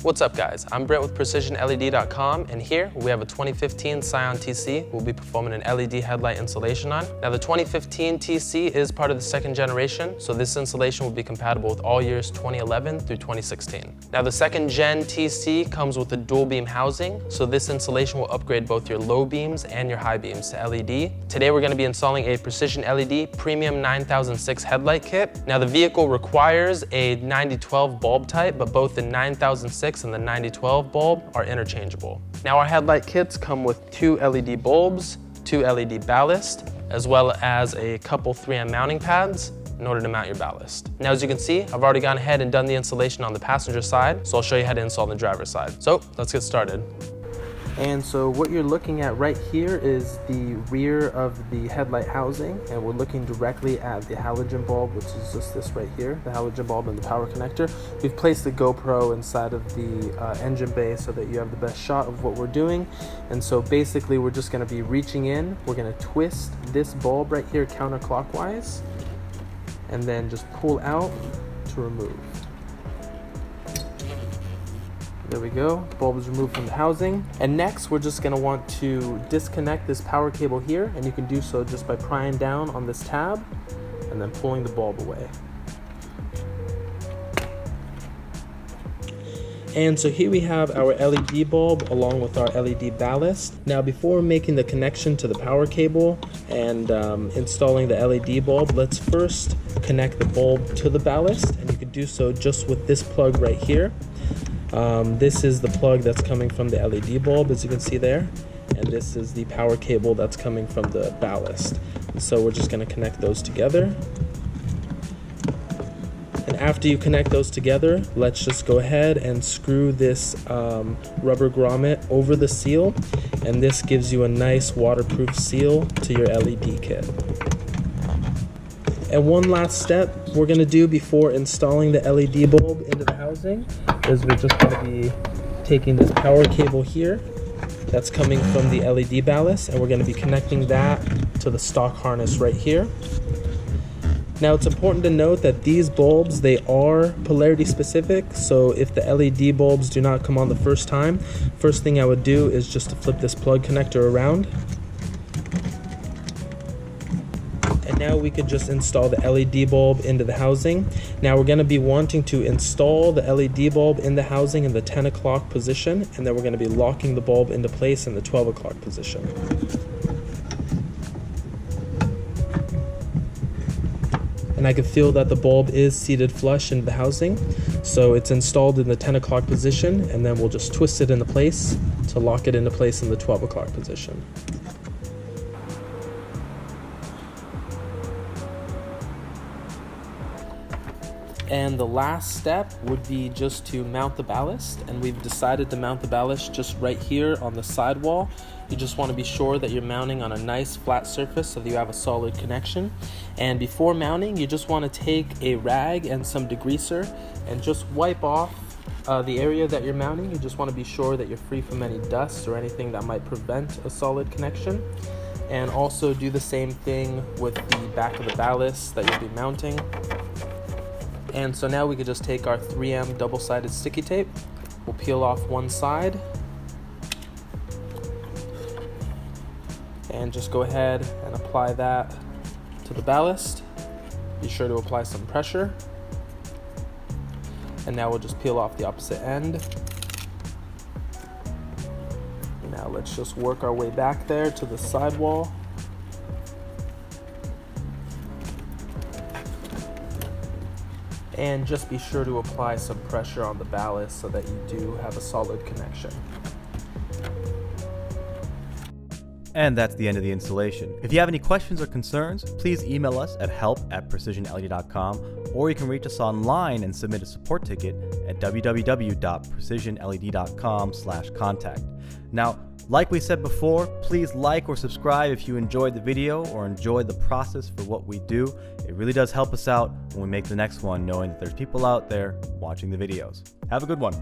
What's up guys, I'm Brent with PrecisionLED.com, and here we have a 2015 Scion TC we'll be performing an LED headlight installation on. Now the 2015 TC is part of the second generation, so this installation will be compatible with all years 2011 through 2016. Now the second gen TC comes with a dual beam housing, so this installation will upgrade both your low beams and your high beams to LED. Today we're going to be installing a PrecisionLED Premium 9006 headlight kit. Now the vehicle requires a 9012 bulb type, but both the 9006 and the 9012 bulb are interchangeable. Now our headlight kits come with 2 LED bulbs, 2 LED ballast, as well as a couple 3M mounting pads in order to mount your ballast. Now as you can see, I've already gone ahead and done the installation on the passenger side, so I'll show you how to install on the driver's side. So let's get started. And so what you're looking at right here is the rear of the headlight housing, and we're looking directly at the halogen bulb, which is just this right here, the halogen bulb and the power connector. We've placed the GoPro inside of the engine bay so that you have the best shot of what we're doing. And so basically we're just going to be reaching in, we're going to twist this bulb right here counterclockwise, and then just pull out to remove. There we go, bulb is removed from the housing. And next, we're just gonna want to disconnect this power cable here, and you can do so just by prying down on this tab and then pulling the bulb away. And so here we have our LED bulb along with our LED ballast. Now before making the connection to the power cable and installing the LED bulb, let's first connect the bulb to the ballast, and you can do so just with this plug right here. This is the plug that's coming from the LED bulb, as you can see there, and this is the power cable that's coming from the ballast. So we're just going to connect those together. And after you connect those together, let's just go ahead and screw this rubber grommet over the seal, and this gives you a nice waterproof seal to your LED kit. And one last step we're going to do before installing the LED bulb into the housing is we're just going to be taking this power cable here that's coming from the LED ballast, and we're going to be connecting that to the stock harness right here. Now it's important to note that these bulbs, they are polarity specific, so if the LED bulbs do not come on the first time, first thing I would do is just to flip this plug connector around. And now we could just install the LED bulb into the housing. Now we're going to be wanting to install the LED bulb in the housing in the 10 o'clock position, and then we're going to be locking the bulb into place in the 12 o'clock position. And I can feel that the bulb is seated flush into the housing, so it's installed in the 10 o'clock position, and then we'll just twist it into place to lock it into place in the 12 o'clock position. And the last step would be just to mount the ballast, and we've decided to mount the ballast just right here on the sidewall. You just want to be sure that you're mounting on a nice flat surface so that you have a solid connection. And before mounting, you just want to take a rag and some degreaser and just wipe off the area that you're mounting. You just want to be sure that you're free from any dust or anything that might prevent a solid connection. And also do the same thing with the back of the ballast that you'll be mounting. And so now we could just take our 3M double-sided sticky tape. We'll peel off one side and just go ahead and apply that to the ballast. Be sure to apply some pressure. And now we'll just peel off the opposite end. Now let's just work our way back there to the sidewall. And just be sure to apply some pressure on the ballast so that you do have a solid connection. And that's the end of the installation. If you have any questions or concerns, please email us at help@precisionled.com, or you can reach us online and submit a support ticket at www.precisionled.com/contact. Now, like we said before, please like or subscribe if you enjoyed the video or enjoyed the process for what we do. It really does help us out when we make the next one, knowing that there's people out there watching the videos. Have a good one.